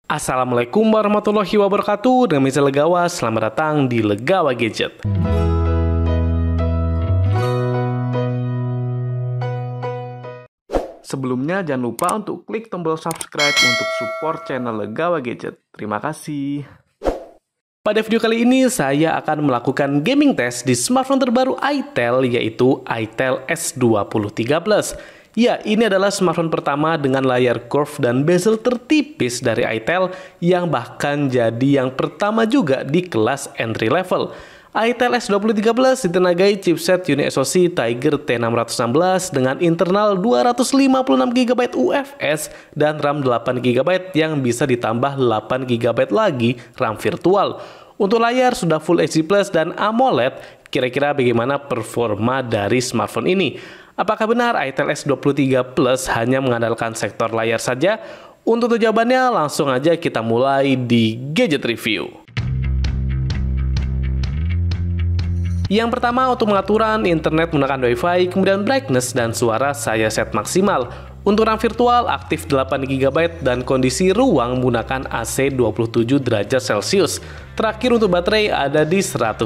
Assalamualaikum warahmatullahi wabarakatuh. Dengan saya Legawa, selamat datang di Legawa Gadget. Sebelumnya jangan lupa untuk klik tombol subscribe untuk support channel Legawa Gadget. Terima kasih. Pada video kali ini saya akan melakukan gaming test di smartphone terbaru itel, yaitu itel S23 Plus. Ya, ini adalah smartphone pertama dengan layar curve dan bezel tertipis dari itel yang bahkan jadi yang pertama juga di kelas entry level. itel S23 Plus ditenagai chipset UniSoC Tiger T616 dengan internal 256GB UFS dan RAM 8GB yang bisa ditambah 8GB lagi RAM virtual. Untuk layar sudah Full HD Plus dan AMOLED, kira-kira bagaimana performa dari smartphone ini? Apakah benar itel S23 Plus hanya mengandalkan sektor layar saja? Untuk jawabannya langsung aja kita mulai di Gadget Review. Yang pertama, untuk pengaturan internet menggunakan Wi-Fi, kemudian brightness dan suara saya set maksimal. Untuk RAM virtual aktif 8GB dan kondisi ruang menggunakan AC 27 derajat Celcius. Terakhir untuk baterai ada di 100%.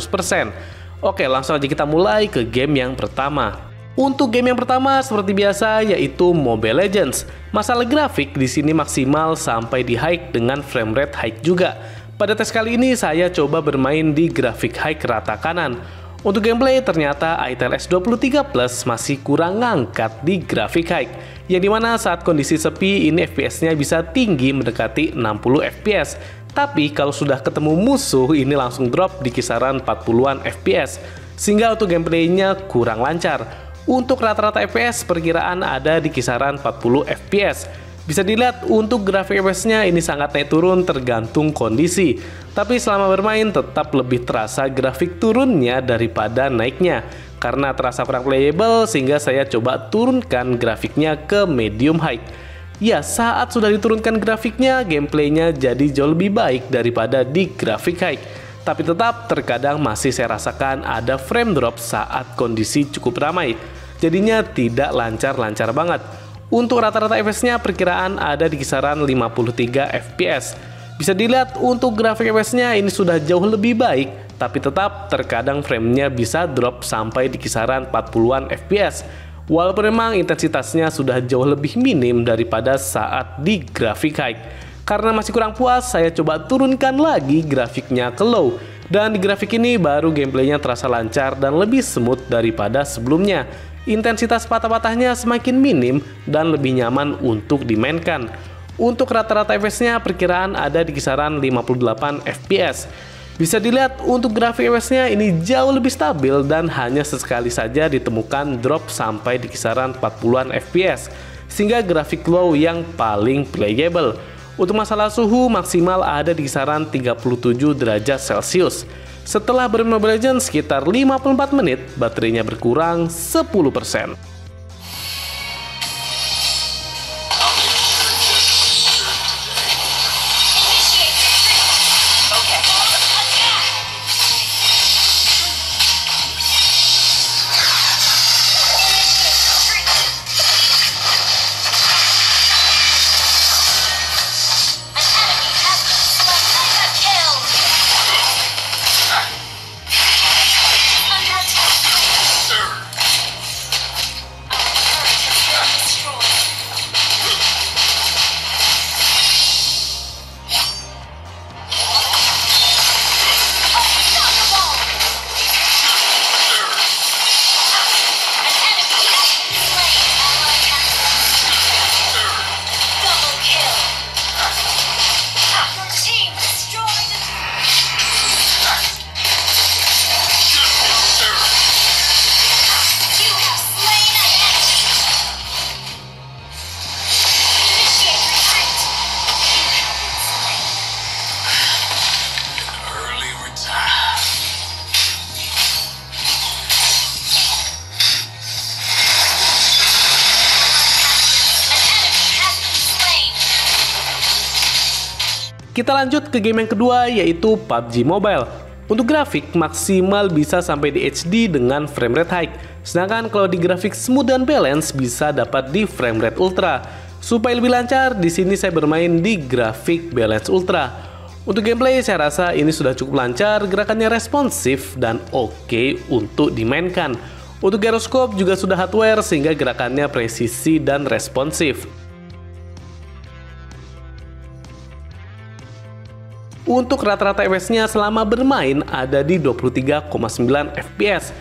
Oke, langsung aja kita mulai ke game yang pertama. Untuk game yang pertama seperti biasa yaitu Mobile Legends. Masalah grafik di sini maksimal sampai di high dengan frame rate high juga. Pada tes kali ini saya coba bermain di grafik high rata kanan. Untuk gameplay ternyata itel S23 Plus masih kurang ngangkat di grafik high, yang dimana saat kondisi sepi ini FPS-nya bisa tinggi mendekati 60 FPS. Tapi kalau sudah ketemu musuh ini langsung drop di kisaran 40-an FPS, sehingga untuk gameplaynya kurang lancar. Untuk rata-rata FPS perkiraan ada di kisaran 40 FPS. Bisa dilihat untuk grafik FPS-nya ini sangat naik turun tergantung kondisi. Tapi selama bermain tetap lebih terasa grafik turunnya daripada naiknya. Karena terasa kurang playable sehingga saya coba turunkan grafiknya ke medium high. Ya, saat sudah diturunkan grafiknya, gameplaynya jadi jauh lebih baik daripada di grafik high. Tapi tetap terkadang masih saya rasakan ada frame drop saat kondisi cukup ramai. Jadinya tidak lancar-lancar banget. Untuk rata-rata FPS-nya perkiraan ada di kisaran 53 FPS. Bisa dilihat untuk grafik FPS-nya ini sudah jauh lebih baik, tapi tetap terkadang frame-nya bisa drop sampai di kisaran 40-an FPS. Walaupun memang intensitasnya sudah jauh lebih minim daripada saat di grafik high. Karena masih kurang puas, saya coba turunkan lagi grafiknya ke low. Dan di grafik ini baru gameplaynya terasa lancar dan lebih smooth daripada sebelumnya. Intensitas patah-patahnya semakin minim dan lebih nyaman untuk dimainkan. Untuk rata-rata FPS-nya perkiraan ada di kisaran 58 FPS. Bisa dilihat untuk grafik FPS-nya ini jauh lebih stabil dan hanya sesekali saja ditemukan drop sampai di kisaran 40-an FPS, sehingga grafik low yang paling playable. Untuk masalah suhu maksimal ada di kisaran 37 derajat Celcius. Setelah bermain Mobile Legends sekitar 54 menit, baterainya berkurang 10%. Kita lanjut ke game yang kedua yaitu PUBG Mobile. Untuk grafik maksimal bisa sampai di HD dengan frame rate high. Sedangkan kalau di grafik smooth dan balance bisa dapat di frame rate ultra. Supaya lebih lancar, di sini saya bermain di grafik Balance Ultra. Untuk gameplay, saya rasa ini sudah cukup lancar, gerakannya responsif dan oke untuk dimainkan. Untuk gyroscope juga sudah hardware sehingga gerakannya presisi dan responsif. Untuk rata-rata FPS-nya selama bermain ada di 23,9 FPS.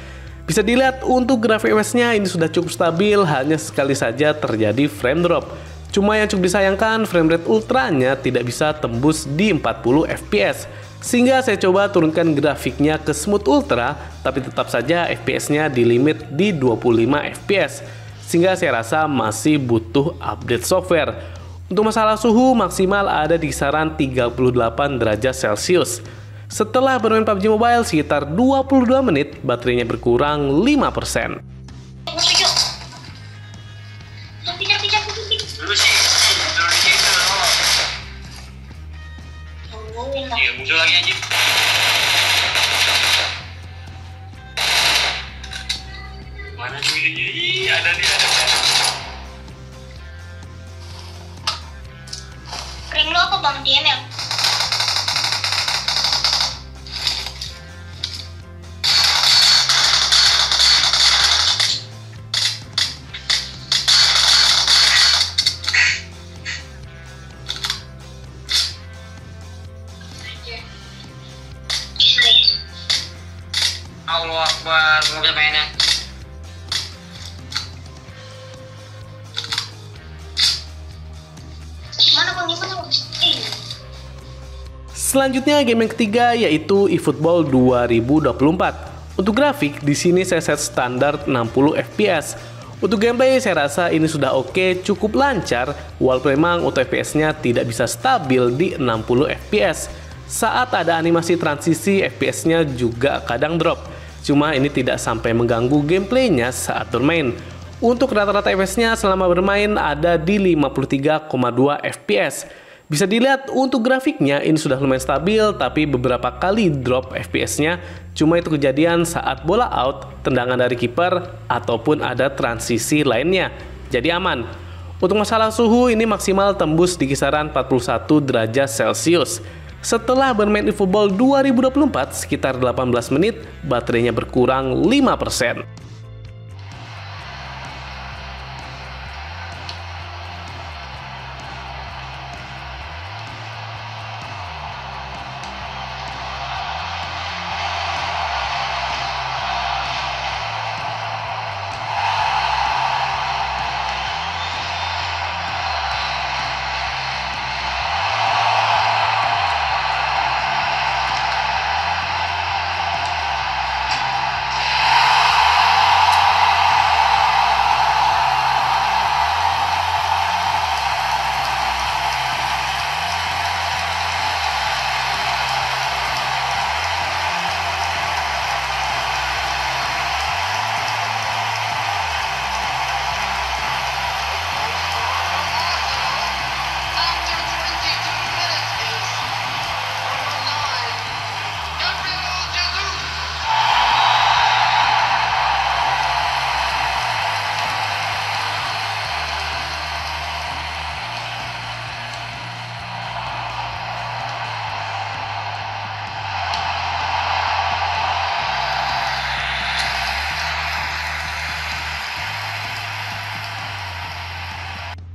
Bisa dilihat untuk grafik FPS-nya ini sudah cukup stabil, hanya sekali saja terjadi frame drop. Cuma yang cukup disayangkan, frame rate ultranya tidak bisa tembus di 40 FPS. Sehingga saya coba turunkan grafiknya ke smooth ultra, tapi tetap saja FPS-nya di limit di 25 FPS. Sehingga saya rasa masih butuh update software. Untuk masalah suhu, maksimal ada di kisaran 38 derajat Celcius. Setelah bermain PUBG Mobile sekitar 22 menit, baterainya berkurang 5%. Muncul lagi anjing. Mana sih? Ada nih, ada. Ring lu apa bang DM ya? Allah Akbar, nggak bisa mainnya. Gimana bang? Selanjutnya game yang ketiga yaitu eFootball 2024. Untuk grafik di sini saya set standar 60 FPS. Untuk gameplay saya rasa ini sudah oke, cukup lancar, walaupun memang untuk FPS-nya tidak bisa stabil di 60 FPS. Saat ada animasi transisi, FPS-nya juga kadang drop. Cuma ini tidak sampai mengganggu gameplaynya saat bermain. Untuk rata-rata FPS-nya selama bermain ada di 53,2 FPS. Bisa dilihat untuk grafiknya ini sudah lumayan stabil, tapi beberapa kali drop FPS-nya. Cuma itu kejadian saat bola out, tendangan dari kiper, ataupun ada transisi lainnya. Jadi aman. Untuk masalah suhu ini maksimal tembus di kisaran 41 derajat Celcius. Setelah bermain eFootball 2024 sekitar 18 menit, baterainya berkurang 5%.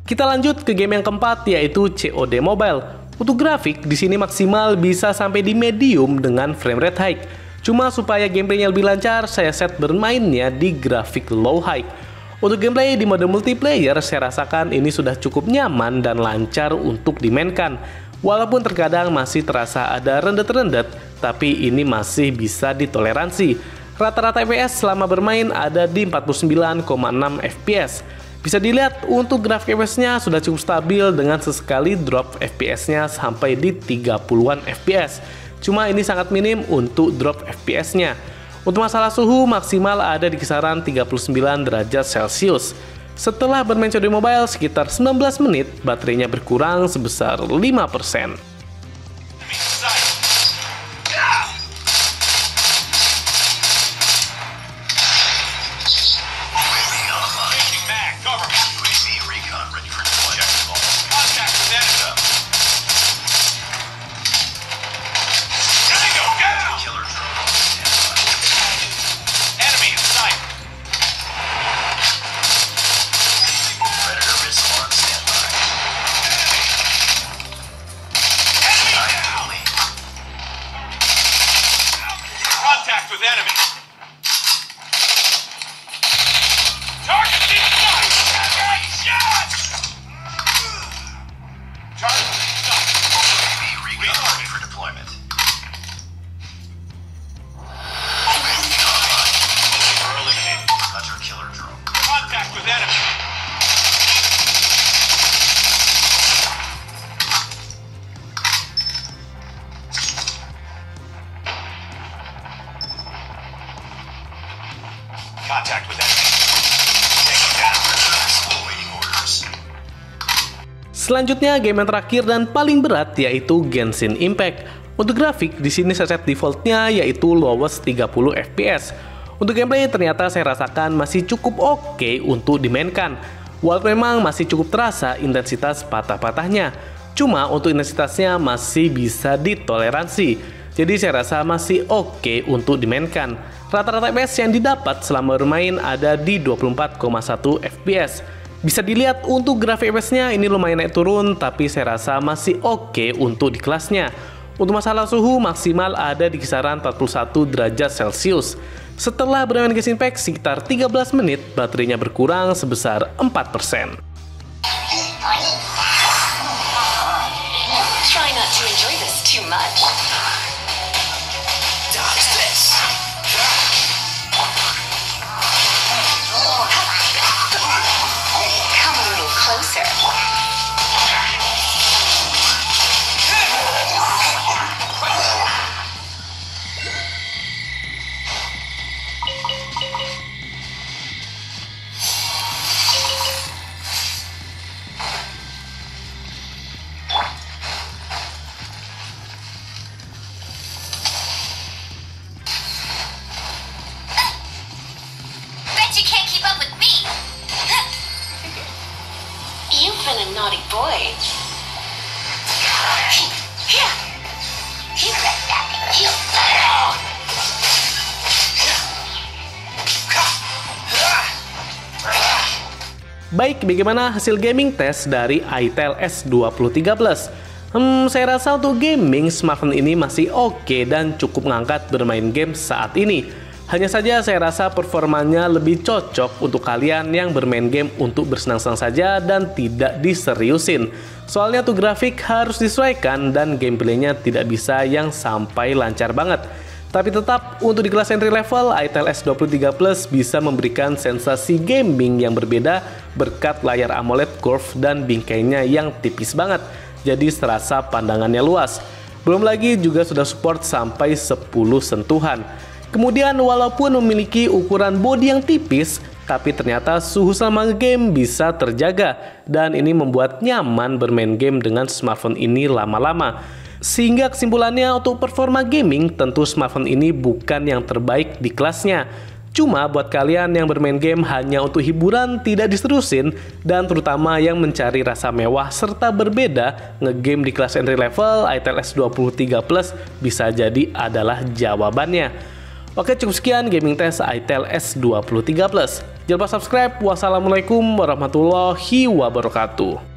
Kita lanjut ke game yang keempat yaitu COD Mobile. Untuk grafik di sini maksimal bisa sampai di medium dengan frame rate high. Cuma supaya gameplaynya lebih lancar, saya set bermainnya di grafik low high. Untuk gameplay di mode multiplayer, saya rasakan ini sudah cukup nyaman dan lancar untuk dimainkan. Walaupun terkadang masih terasa ada rendet-rendet, tapi ini masih bisa ditoleransi. Rata-rata FPS selama bermain ada di 49,6 FPS. Bisa dilihat untuk grafik FPS-nya sudah cukup stabil dengan sesekali drop FPS-nya sampai di 30-an FPS. Cuma ini sangat minim untuk drop FPS-nya. Untuk masalah suhu maksimal ada di kisaran 39 derajat Celcius. Setelah bermain COD Mobile sekitar 19 menit, baterainya berkurang sebesar 5%. Contact with enemy. Target inside. Shot. Target inside. Reloading for deployment. Eliminated. Hunter killer drone. Contact with enemy. Contact with enemy. Take him down. Awaiting orders. Selanjutnya game yang terakhir dan paling berat yaitu Genshin Impact. Untuk grafik di sini saya set defaultnya yaitu lowest 30 fps. Untuk gameplay ternyata saya rasakan masih cukup oke untuk dimainkan. Walaupun memang masih cukup terasa intensitas patah-patahnya. Cuma untuk intensitasnya masih bisa ditoleransi. Jadi saya rasa masih oke untuk dimainkan. Rata-rata FPS yang didapat selama bermain ada di 24,1 fps. Bisa dilihat untuk grafik FPS-nya ini lumayan naik turun, tapi saya rasa masih oke untuk di kelasnya. Untuk masalah suhu maksimal ada di kisaran 41 derajat Celcius. Setelah bermain Genshin Impact sekitar 13 menit, baterainya berkurang sebesar 4%. Try not to enjoy this too much. Dodge this. Come a little closer. Bet you can't keep up with me. You've been a naughty boy. Baik, bagaimana hasil gaming test dari itel S2013? Saya rasa untuk gaming smartphone ini masih oke dan cukup ngangkat bermain game saat ini. Hanya saja saya rasa performanya lebih cocok untuk kalian yang bermain game untuk bersenang-senang saja dan tidak diseriusin. Soalnya tuh grafik harus disesuaikan dan gameplaynya tidak bisa yang sampai lancar banget. Tapi tetap untuk di kelas entry level, itel S23 Plus bisa memberikan sensasi gaming yang berbeda berkat layar AMOLED curve dan bingkainya yang tipis banget. Jadi serasa pandangannya luas. Belum lagi juga sudah support sampai 10 sentuhan. Kemudian walaupun memiliki ukuran bodi yang tipis, tapi ternyata suhu selama game bisa terjaga. Dan ini membuat nyaman bermain game dengan smartphone ini lama-lama. Sehingga kesimpulannya untuk performa gaming tentu smartphone ini bukan yang terbaik di kelasnya. Cuma buat kalian yang bermain game hanya untuk hiburan tidak diserusin dan terutama yang mencari rasa mewah serta berbeda, ngegame di kelas entry level itel S23 Plus bisa jadi adalah jawabannya. Oke, cukup sekian gaming test itel S23 Plus. Jangan lupa subscribe. Wassalamualaikum warahmatullahi wabarakatuh.